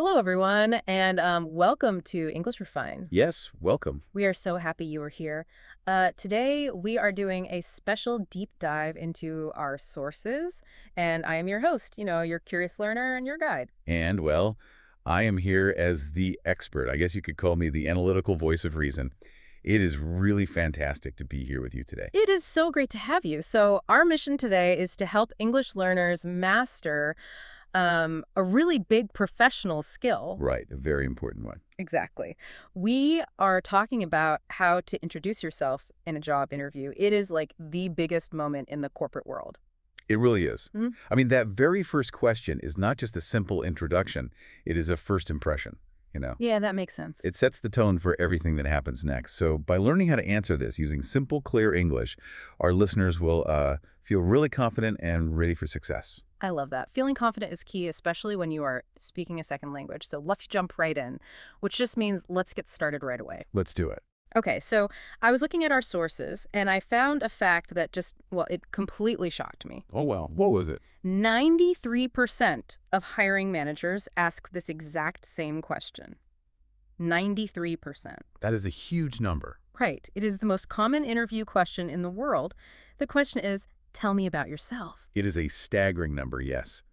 Hello, everyone, and welcome to English Refine. Yes, welcome. We are so happy you are here. Today, we are doing a special deep dive into our sources, and I am your host, your curious learner and your guide. And, well, I am here as the expert. I guess you could call me the analytical voice of reason. It is really fantastic to be here with you today. It is so great to have you. So, our mission today is to help English learners master a really big professional skill. Right, a very important one. Exactly. We are talking about how to introduce yourself in a job interview. It is like the biggest moment in the corporate world. It really is. Mhm. I mean, that very first question is not just a simple introduction. It is a first impression. Yeah, that makes sense. It sets the tone for everything that happens next. So by learning how to answer this using simple, clear English, our listeners will feel really confident and ready for success. I love that. Feeling confident is key, especially when you are speaking a second language. So let's jump right in, which just means let's get started right away. Let's do it. Okay, so I was looking at our sources and I found a fact that just, well, it completely shocked me. Oh, well, what was it? 93% of hiring managers ask this exact same question. 93%. That is a huge number. Right. It is the most common interview question in the world. The question is, tell me about yourself. It is a staggering number, yes.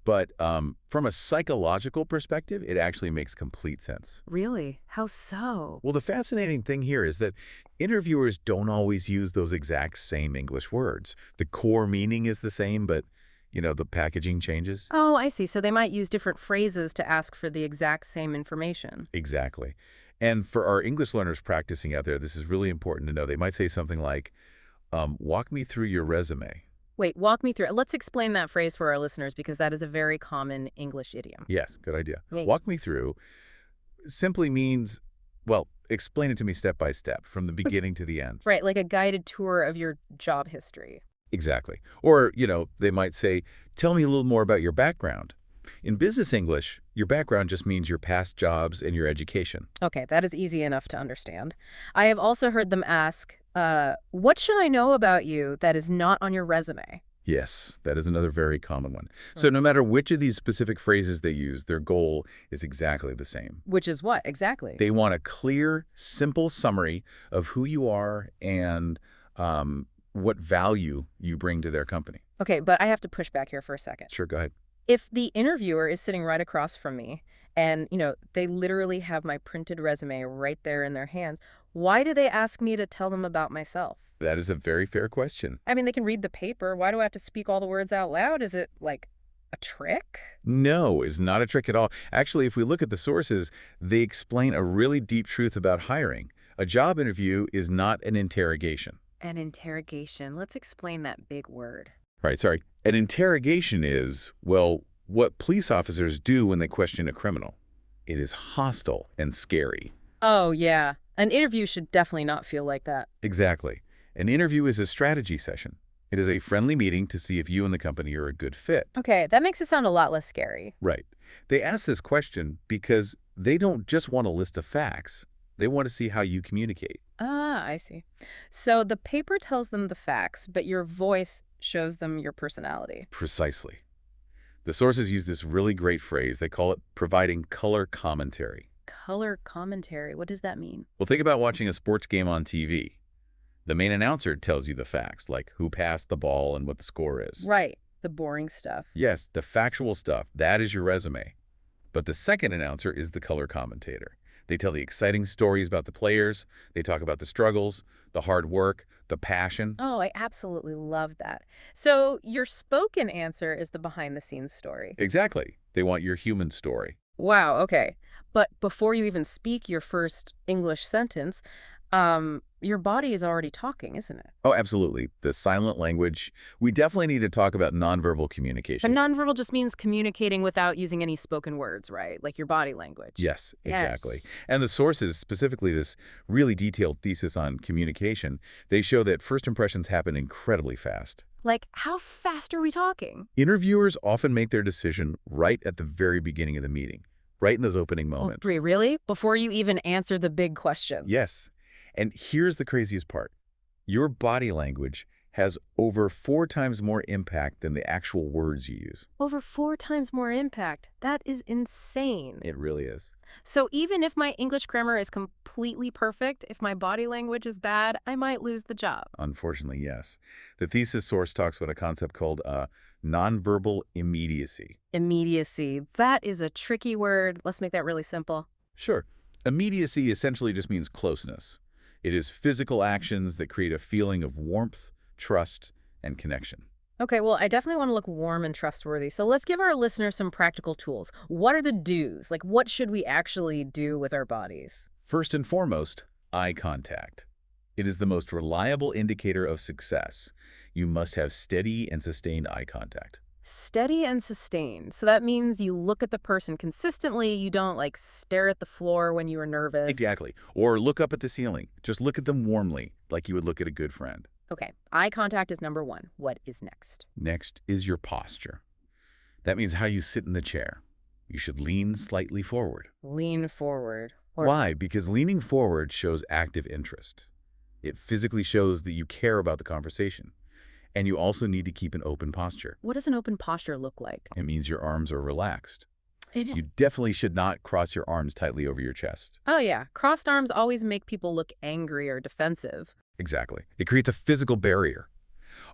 But from a psychological perspective, it actually makes complete sense. Really? How so? Well, the fascinating thing here is that interviewers don't always use those exact same English words. The core meaning is the same, but, the packaging changes. Oh, I see. So they might use different phrases to ask for the exact same information. Exactly. And for our English learners practicing out there, this is really important to know. They might say something like, walk me through your resume. Wait, walk me through it. Let's explain that phrase for our listeners because that is a very common English idiom. Yes, good idea. Wait. Walk me through simply means, well, explain it to me step by step from the beginning to the end. Right, like a guided tour of your job history. Exactly. Or, they might say, tell me a little more about your background. In business English, your background just means your past jobs and your education. Okay, that is easy enough to understand. I have also heard them ask, what should I know about you that is not on your resume? Yes, that is another very common one. So no matter which of these specific phrases they use, their goal is exactly the same. Which is what, exactly? They want a clear, simple summary of who you are and what value you bring to their company. Okay, but I have to push back here for a second. Sure, go ahead. If the interviewer is sitting right across from me and, they literally have my printed resume right there in their hands, why do they ask me to tell them about myself? That is a very fair question. I mean, they can read the paper. Why do I have to speak all the words out loud? Is it like a trick? No, it's not a trick at all. Actually, if we look at the sources, they explain a really deep truth about hiring. A job interview is not an interrogation. An interrogation. Let's explain that big word. Right, sorry. An interrogation is, well, what police officers do when they question a criminal. It is hostile and scary. Oh, yeah. An interview should definitely not feel like that. Exactly. An interview is a strategy session. It is a friendly meeting to see if you and the company are a good fit. Okay, that makes it sound a lot less scary. Right. They ask this question because they don't just want a list of facts. They want to see how you communicate. Ah, I see. So the paper tells them the facts, but your voice shows them your personality. Precisely. The sources use this really great phrase. They call it providing color commentary. Color commentary. What does that mean? Well, think about watching a sports game on TV. The main announcer tells you the facts, like who passed the ball and what the score is. Right. The boring stuff. Yes, the factual stuff. That is your resume. But the second announcer is the color commentator. They tell the exciting stories about the players. They talk about the struggles, the hard work, the passion. Oh, I absolutely love that. So your spoken answer is the behind-the-scenes story. Exactly. They want your human story. Wow, okay. But before you even speak your first English sentence, your body is already talking, isn't it? Oh, absolutely. The silent language. We definitely need to talk about nonverbal But communication. nonverbal just means communicating without using any spoken words, right? Like your body language. Yes, exactly. Yes. And the sources, specifically this really detailed thesis on communication, they show that first impressions happen incredibly fast. Like, how fast are we talking? Interviewers often make their decision right at the very beginning of the meeting, right in those opening Oh, moments. Brie, really? Before you even answer the big questions? Yes. And here's the craziest part. Your body language has over 4 times more impact than the actual words you use. Over 4 times more impact. That is insane. It really is. So even if my English grammar is completely perfect, if my body language is bad, I might lose the job. Unfortunately, yes. The thesis source talks about a concept called nonverbal immediacy. Immediacy. That is a tricky word. Let's make that really simple. Sure. Immediacy essentially just means closeness. It is physical actions that create a feeling of warmth, trust, and connection. Okay, well, I definitely want to look warm and trustworthy. So let's give our listeners some practical tools. What are the do's? Like, what should we actually do with our bodies? First and foremost, eye contact. It is the most reliable indicator of success. You must have steady and sustained eye contact. Steady and sustained. So that means you look at the person consistently. You don't, like, stare at the floor when you are nervous. Exactly. Or look up at the ceiling. Just look at them warmly, like you would look at a good friend. Okay, eye contact is number one. What is next? Next is your posture. That means how you sit in the chair. You should lean slightly forward. Lean forward. Or Why? Because leaning forward shows active interest. It physically shows that you care about the conversation. And you also need to keep an open posture. what does an open posture look like? It means your arms are relaxed. You You definitely should not cross your arms tightly over your chest. Oh, yeah. Crossed arms always make people look angry or defensive. Exactly. It creates a physical barrier.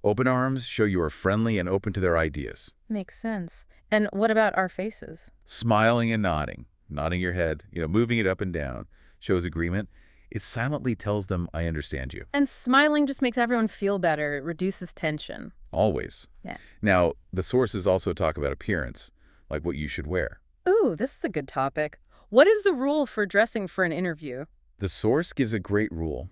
Open arms show you are friendly and open to their ideas. Makes sense. And what about our faces? Smiling and nodding your head, moving it up and down, shows agreement. It silently tells them, I understand you. And smiling just makes everyone feel better. It reduces tension. Always. Yeah. Now, the sources also talk about appearance, like what you should wear. Ooh, this is a good topic. What is the rule for dressing for an interview? The source gives a great rule.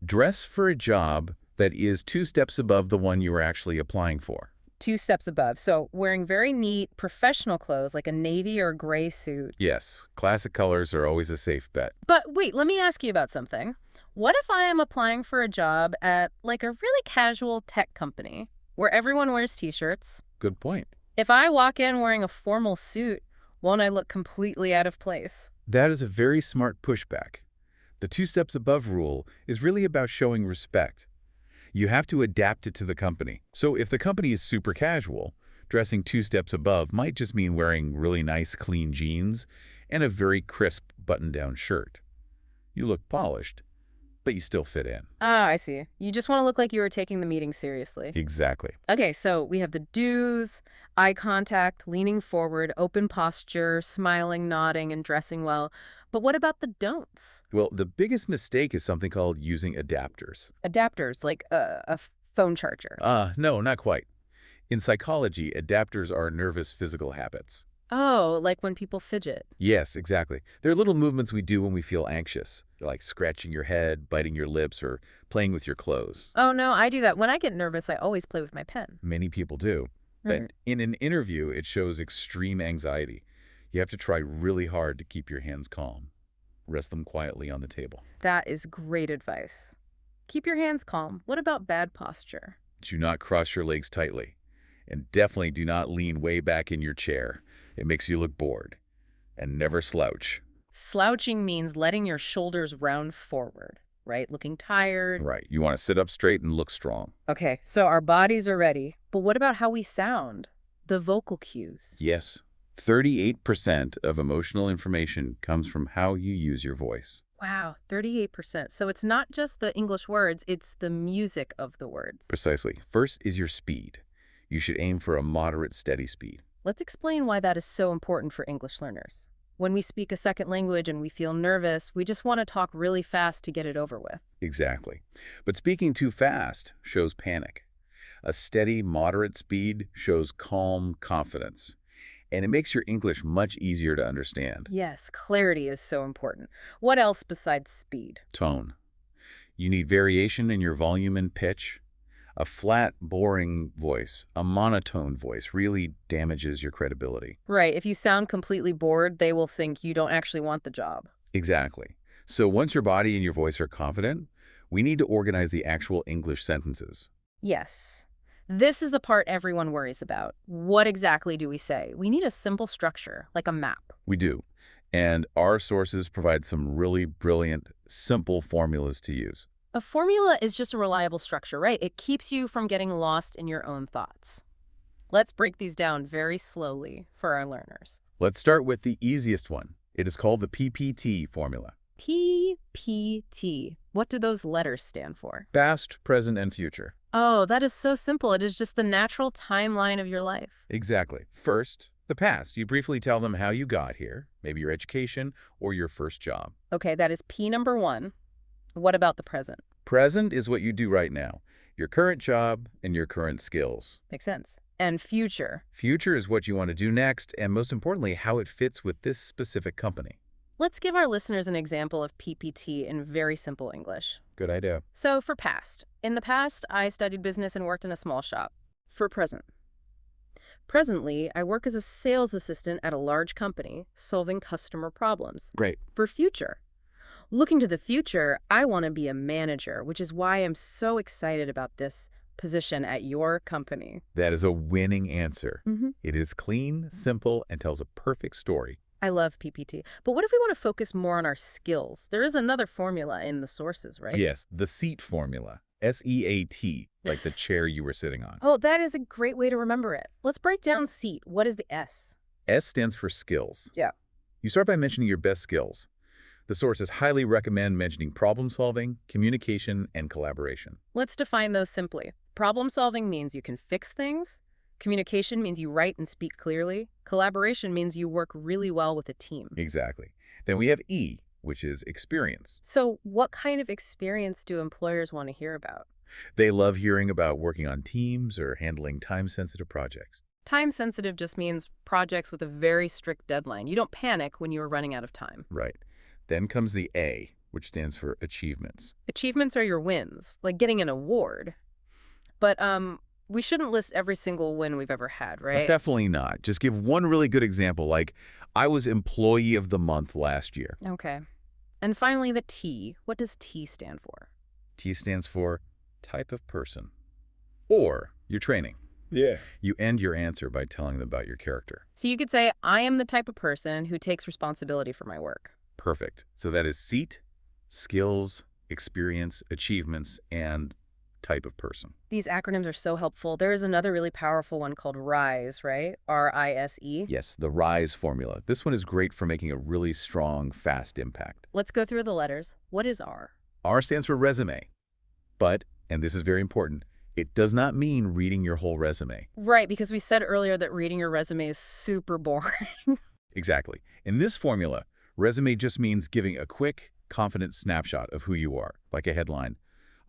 Dress for a job that is 2 steps above the one you are actually applying for. 2 steps above. So wearing very neat, professional clothes like a navy or gray suit. Yes, classic colors are always a safe bet. But wait, let me ask you about something. What if I am applying for a job at like a really casual tech company where everyone wears t-shirts? Good point. If I walk in wearing a formal suit, won't I look completely out of place? That is a very smart pushback. The 2 steps above rule is really about showing respect. You have to adapt it to the company. So if the company is super casual, dressing 2 steps above might just mean wearing really nice, clean jeans and a very crisp button-down shirt. You look polished, but you still fit in. Ah, I see. You just want to look like you are taking the meeting seriously. Exactly. Okay, so we have the do's, eye contact, leaning forward, open posture, smiling, nodding, and dressing well. But what about the don'ts? Well, the biggest mistake is something called using adapters. Adapters, like a phone charger. No, not quite. In psychology, adapters are nervous physical habits. Oh, like when people fidget. Yes, exactly. They're little movements we do when we feel anxious, like scratching your head, biting your lips, or playing with your clothes. Oh, no, I do that. When I get nervous, I always play with my pen. Many people do. But in an interview, it shows extreme anxiety. You have to try really hard to keep your hands calm. Rest them quietly on the table. That is great advice. Keep your hands calm. What about bad posture? Do not cross your legs tightly. And definitely do not lean way back in your chair. It makes you look bored. And never slouch. Slouching means letting your shoulders round forward, right? Looking tired. Right. You want to sit up straight and look strong. Okay, so our bodies are ready. But what about how we sound? The vocal cues. Yes. 38% of emotional information comes from how you use your voice. Wow, 38%. So it's not just the English words, it's the music of the words. Precisely. First is your speed. You should aim for a moderate, steady speed. Let's explain why that is so important for English learners. When we speak a second language and we feel nervous, we just want to talk really fast to get it over with. Exactly. But speaking too fast shows panic. A steady, moderate speed shows calm confidence. And it makes your English much easier to understand. Yes, clarity is so important. What else besides speed? Tone. You need variation in your volume and pitch. A flat, boring voice, a monotone voice, really damages your credibility. Right, if you sound completely bored, they will think you don't actually want the job. Exactly. So once your body and your voice are confident, we need to organize the actual English sentences. Yes. This is the part everyone worries about. What exactly do we say? We need a simple structure, like a map. We do. And our sources provide some really brilliant, simple formulas to use. A formula is just a reliable structure, right? It keeps you from getting lost in your own thoughts. Let's break these down very slowly for our learners. Let's start with the easiest one. It is called the PPT formula. PPT. What do those letters stand for? Past, present, and future. Oh, that is so simple. It is just the natural timeline of your life. Exactly. First, the past. You briefly tell them how you got here, maybe your education or your first job. Okay, that is P number 1. What about the present? Present is what you do right now, your current job and your current skills. Makes sense. And future. Future is what you want to do next, and most importantly, how it fits with this specific company. Let's give our listeners an example of PPT in very simple English. Good idea. So for past. In the past, I studied business and worked in a small shop. For present. Presently, I work as a sales assistant at a large company, solving customer problems. Great. For future. Looking to the future, I want to be a manager, which is why I'm so excited about this position at your company. That is a winning answer. Mm-hmm. It is clean, simple, and tells a perfect story. I love PPT. But what if we want to focus more on our skills? There is another formula in the sources, right? Yes, the SEAT formula. S-E-A-T, like the chair you were sitting on. Oh, that is a great way to remember it. Let's break down SEAT. What is the S? S stands for skills. Yeah. You start by mentioning your best skills. The sources highly recommend mentioning problem solving, communication, and collaboration. Let's define those simply. Problem solving means you can fix things. Communication means you write and speak clearly. Collaboration means you work really well with a team. Exactly. Then we have E, which is experience. So what kind of experience do employers want to hear about? They love hearing about working on teams or handling time-sensitive projects. Time sensitive just means projects with a very strict deadline. You don't panic when you are running out of time. Right. Then comes the A, which stands for achievements. Achievements are your wins, like getting an award. But we shouldn't list every single win we've ever had, right? Definitely not. Just give one really good example, like I was Employee of the Month last year. Okay. And finally, the T. What does T stand for? T stands for type of person or your training. Yeah. You end your answer by telling them about your character. So you could say, I am the type of person who takes responsibility for my work. Perfect. So that is SEAT, skills, experience, achievements, and type of person. These acronyms are so helpful. There is another really powerful one called RISE, right? R-I-S-E. Yes, the RISE formula. This one is great for making a really strong, fast impact. Let's go through the letters. What is R? R stands for resume. But, and this is very important, it does not mean reading your whole resume. Right, because we said earlier that reading your resume is super boring. Exactly. In this formula, resume just means giving a quick, confident snapshot of who you are, like a headline.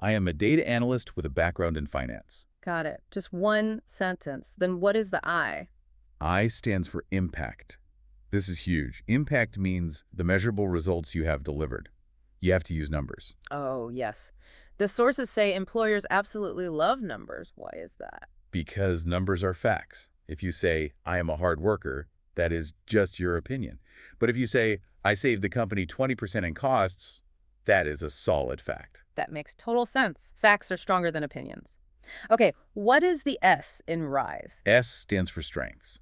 I am a data analyst with a background in finance. Got it. Just one sentence. Then what is the I? I stands for impact. This is huge. Impact means the measurable results you have delivered. You have to use numbers. Oh, yes. The sources say employers absolutely love numbers. Why is that? Because numbers are facts. If you say, I am a hard worker, that is just your opinion. But if you say, I saved the company 20% in costs, that is a solid fact. That makes total sense. Facts are stronger than opinions. Okay, what is the S in RISE? S stands for strengths.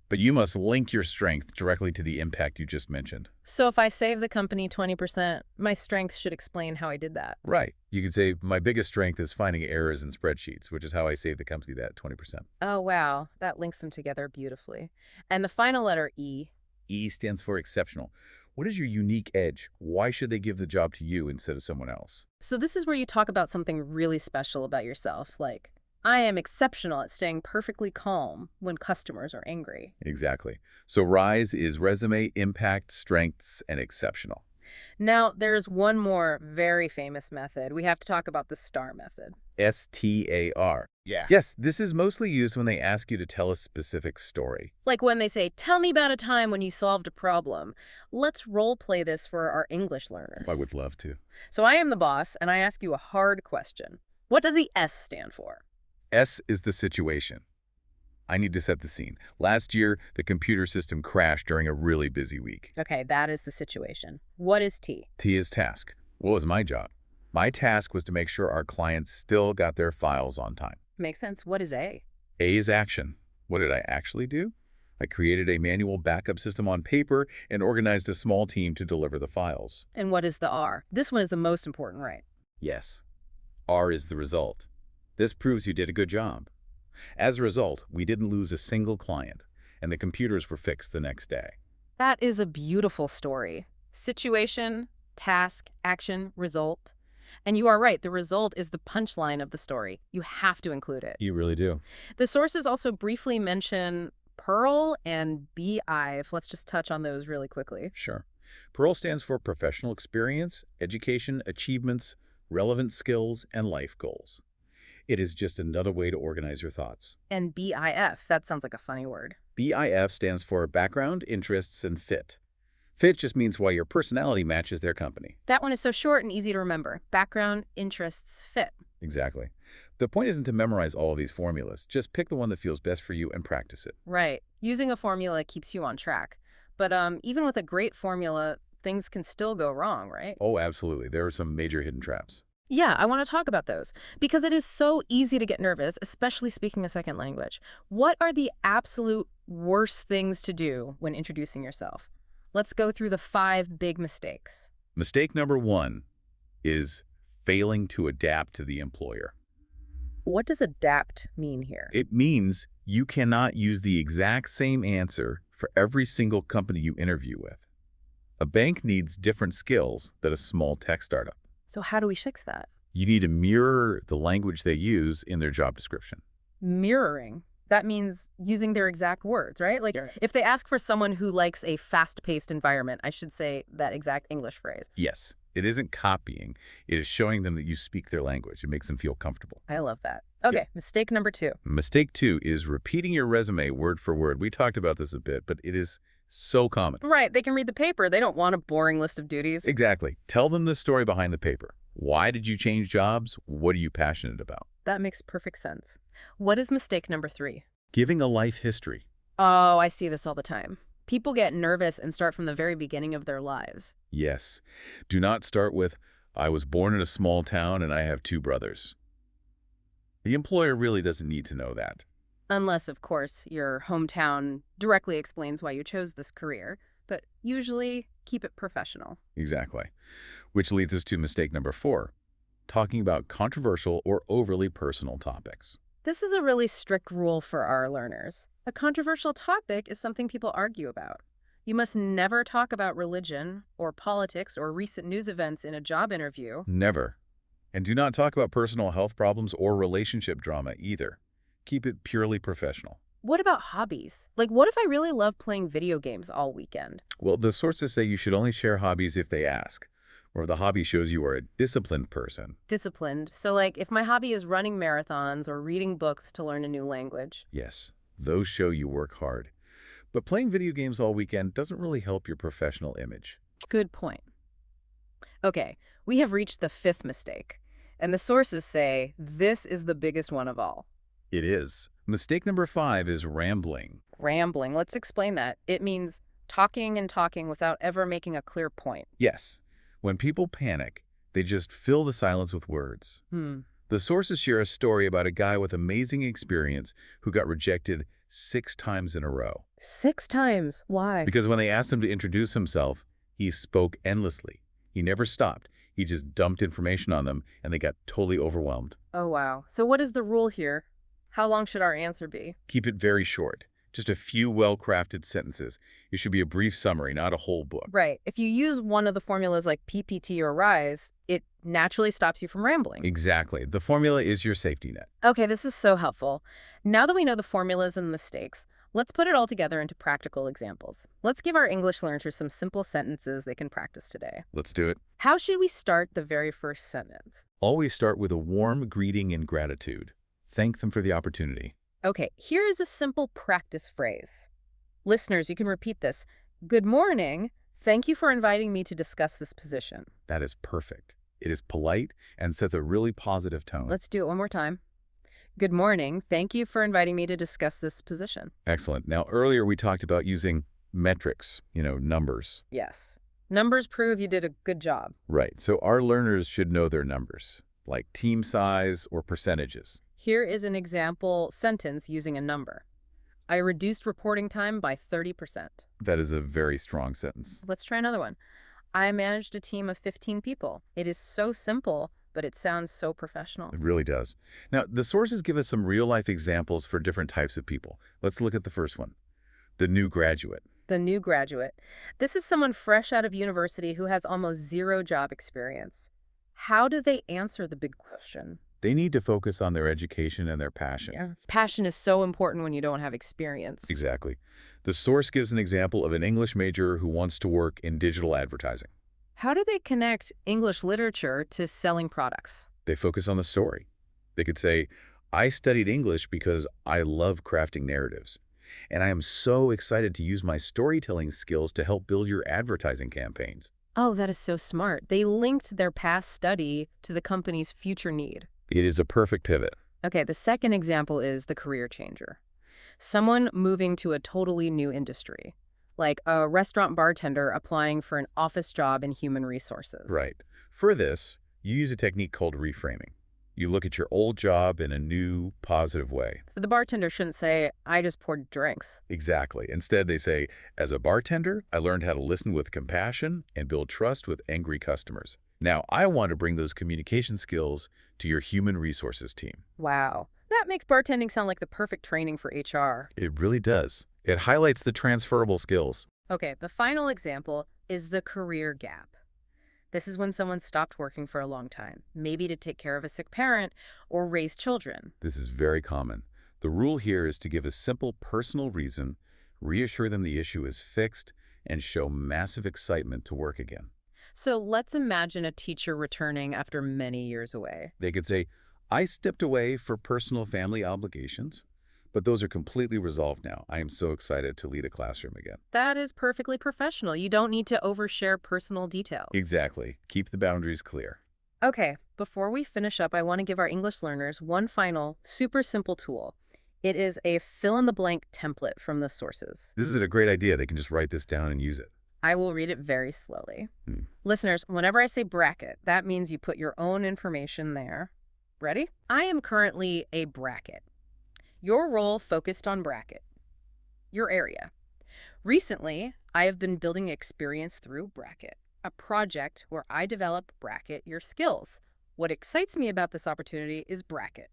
But you must link your strength directly to the impact you just mentioned. So if I save the company 20%, my strength should explain how I did that. Right. You could say, my biggest strength is finding errors in spreadsheets, which is how I saved the company that 20%. Oh, wow. That links them together beautifully. And the final letter E. E stands for exceptional. What is your unique edge? Why should they give the job to you instead of someone else? So this is where you talk about something really special about yourself, like, I am exceptional at staying perfectly calm when customers are angry. Exactly. So RISE is resume, impact, strengths, and exceptional. Now, there's one more very famous method. We have to talk about the STAR method. STAR. Yeah. Yes, this is mostly used when they ask you to tell a specific story. Like when they say, tell me about a time when you solved a problem. Let's role play this for our English learners. I would love to. So I am the boss, and I ask you a hard question. What does the S stand for? S is the situation. I need to set the scene. Last year, the computer system crashed during a really busy week. Okay, that is the situation. What is T? T is task. What was my job? My task was to make sure our clients still got their files on time. Makes sense. What is A? A is action. What did I actually do? I created a manual backup system on paper and organized a small team to deliver the files. And what is the R? This one is the most important, right? Yes. R is the result. This proves you did a good job. As a result, we didn't lose a single client, and the computers were fixed the next day. That is a beautiful story. Situation, task, action, result. And you are right, the result is the punchline of the story. You have to include it. You really do. The sources also briefly mention Pearl and BIVE. Let's just touch on those really quickly. Sure. PEARL stands for Professional Experience, Education, Achievements, Relevant Skills, and Life Goals. It is just another way to organize your thoughts. And BIF, that sounds like a funny word. BIF stands for Background, Interests, and Fit. Fit just means why your personality matches their company. That one is so short and easy to remember. Background, interests, fit. Exactly. The point isn't to memorize all of these formulas. Just pick the one that feels best for you and practice it. Right. Using a formula keeps you on track. But even with a great formula, things can still go wrong, right? Oh, absolutely. There are some major hidden traps. Yeah, I want to talk about those because it is so easy to get nervous, especially speaking a second language. What are the absolute worst things to do when introducing yourself? Let's go through the 5 big mistakes. Mistake number 1 is failing to adapt to the employer. What does adapt mean here? It means you cannot use the exact same answer for every single company you interview with. A bank needs different skills than a small tech startup. So how do we fix that? You need to mirror the language they use in their job description. Mirroring. That means using their exact words, right? Like, if they ask for someone who likes a fast-paced environment, I should say that exact English phrase. Yes, it isn't copying. It is showing them that you speak their language. It makes them feel comfortable. I love that. Okay, Yeah. Mistake number 2. Mistake 2 is repeating your resume word for word. We talked about this a bit, but it is so common. Right, they can read the paper. They don't want a boring list of duties. Exactly. Tell them the story behind the paper. Why did you change jobs? What are you passionate about? That makes perfect sense. What is mistake number 3? Giving a life history. Oh, I see this all the time. People get nervous and start from the very beginning of their lives. Yes. Do not start with, I was born in a small town and I have 2 brothers. The employer really doesn't need to know that. Unless, of course, your hometown directly explains why you chose this career. But usually, keep it professional. Exactly. Which leads us to mistake number 4, talking about controversial or overly personal topics. This is a really strict rule for our learners. A controversial topic is something people argue about. You must never talk about religion or politics or recent news events in a job interview. Never. And do not talk about personal health problems or relationship drama either. Keep it purely professional. What about hobbies? Like, what if I really love playing video games all weekend? Well, the sources say you should only share hobbies if they ask, or if the hobby shows you are a disciplined person. Disciplined. So, like, if my hobby is running marathons or reading books to learn a new language. Yes, those show you work hard. But playing video games all weekend doesn't really help your professional image. Good point. Okay, we have reached the 5th mistake. And the sources say this is the biggest one of all. It is. Mistake number 5 is rambling. Rambling. Let's explain that. It means talking and talking without ever making a clear point. Yes, when people panic, they just fill the silence with words. The sources share a story about a guy with amazing experience who got rejected 6 times in a row. 6 times. Why? Because when they asked him to introduce himself, he spoke endlessly. He never stopped. He just dumped information on them, and they got totally overwhelmed. Oh, wow. So what is the rule here? How long should our answer be? Keep it very short. Just a few well-crafted sentences. It should be a brief summary, not a whole book. Right. If you use one of the formulas like PPT or RISE, it naturally stops you from rambling. Exactly. The formula is your safety net. Okay, this is so helpful. Now that we know the formulas and mistakes, let's put it all together into practical examples. Let's give our English learners some simple sentences they can practice today. Let's do it. How should we start the very first sentence? Always start with a warm greeting and gratitude. Thank them for the opportunity. Okay, here is a simple practice phrase. Listeners, you can repeat this. Good morning. Thank you for inviting me to discuss this position. That is perfect. It is polite and sets a really positive tone. Let's do it one more time. Good morning. Thank you for inviting me to discuss this position. Excellent. Now, earlier we talked about using metrics, numbers. Yes. Numbers prove you did a good job. Right. So our learners should know their numbers, like team size or percentages. Here is an example sentence using a number. I reduced reporting time by 30%. That is a very strong sentence. Let's try another one. I managed a team of 15 people. It is so simple, but it sounds so professional. It really does. Now, the sources give us some real-life examples for different types of people. Let's look at the first one, the new graduate. The new graduate. This is someone fresh out of university who has almost zero job experience. How do they answer the big question? They need to focus on their education and their passion. Yeah. Passion is so important when you don't have experience. Exactly. The source gives an example of an English major who wants to work in digital advertising. How do they connect English literature to selling products? They focus on the story. They could say, I studied English because I love crafting narratives, and I am so excited to use my storytelling skills to help build your advertising campaigns. Oh, that is so smart. They linked their past study to the company's future need. It is a perfect pivot. Okay, the second example is the career changer. Someone moving to a totally new industry, like a restaurant bartender applying for an office job in human resources. Right. For this, you use a technique called reframing. You look at your old job in a new, positive way. So the bartender shouldn't say, I just poured drinks. Exactly. Instead, they say, as a bartender, I learned how to listen with compassion and build trust with angry customers. Now, I want to bring those communication skills to your human resources team. Wow. That makes bartending sound like the perfect training for HR. It really does. It highlights the transferable skills. Okay, the final example is the career gap. This is when someone stopped working for a long time, maybe to take care of a sick parent or raise children. This is very common. The rule here is to give a simple personal reason, reassure them the issue is fixed, and show massive excitement to work again. So let's imagine a teacher returning after many years away. They could say, I stepped away for personal family obligations, but those are completely resolved now. I am so excited to lead a classroom again. That is perfectly professional. You don't need to overshare personal details. Exactly. Keep the boundaries clear. Okay, before we finish up, I want to give our English learners one final, super simple tool. It is a fill-in-the-blank template from the sources. This is a great idea. They can just write this down and use it. I will read it very slowly. Listeners, whenever I say bracket, that means you put your own information there. Ready? I am currently a bracket. Your role focused on bracket. Your area. Recently, I have been building experience through bracket, a project where I develop bracket your skills. What excites me about this opportunity is bracket,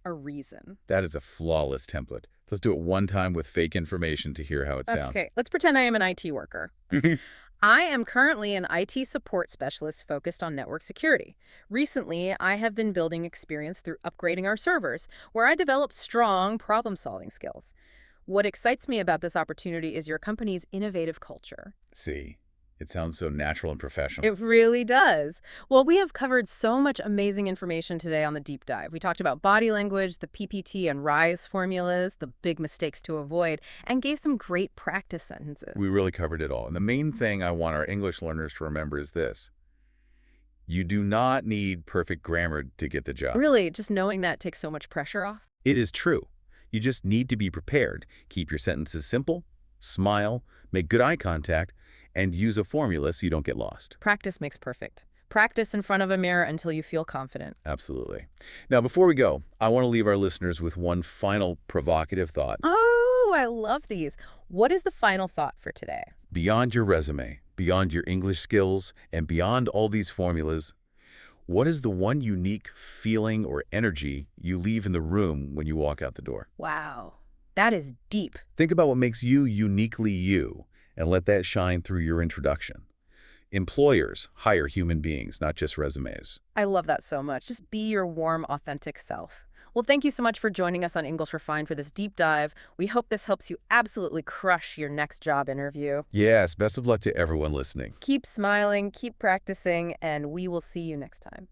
a reason. That is a flawless template. Let's do it one time with fake information to hear how it sounds. Okay, let's pretend I am an IT worker. I am currently an IT support specialist focused on network security. Recently, I have been building experience through upgrading our servers, where I develop strong problem-solving skills. What excites me about this opportunity is your company's innovative culture. See, it sounds so natural and professional. It really does. Well, we have covered so much amazing information today on the deep dive. We talked about body language, the PPT and RISE formulas, the big mistakes to avoid, and gave some great practice sentences. We really covered it all. And the main thing I want our English learners to remember is this. You do not need perfect grammar to get the job. Really, just knowing that takes so much pressure off. It is true. You just need to be prepared. Keep your sentences simple, smile, make good eye contact, and use a formula so you don't get lost. Practice makes perfect. Practice in front of a mirror until you feel confident. Absolutely. Now, before we go, I want to leave our listeners with one final provocative thought. Oh, I love these. What is the final thought for today? Beyond your resume, beyond your English skills, and beyond all these formulas, what is the one unique feeling or energy you leave in the room when you walk out the door? Wow, that is deep. Think about what makes you uniquely you, and let that shine through your introduction. Employers hire human beings, not just resumes. I love that so much. Just be your warm, authentic self. Well, thank you so much for joining us on English Refined for this deep dive. We hope this helps you absolutely crush your next job interview. Yes, best of luck to everyone listening. Keep smiling, keep practicing, and we will see you next time.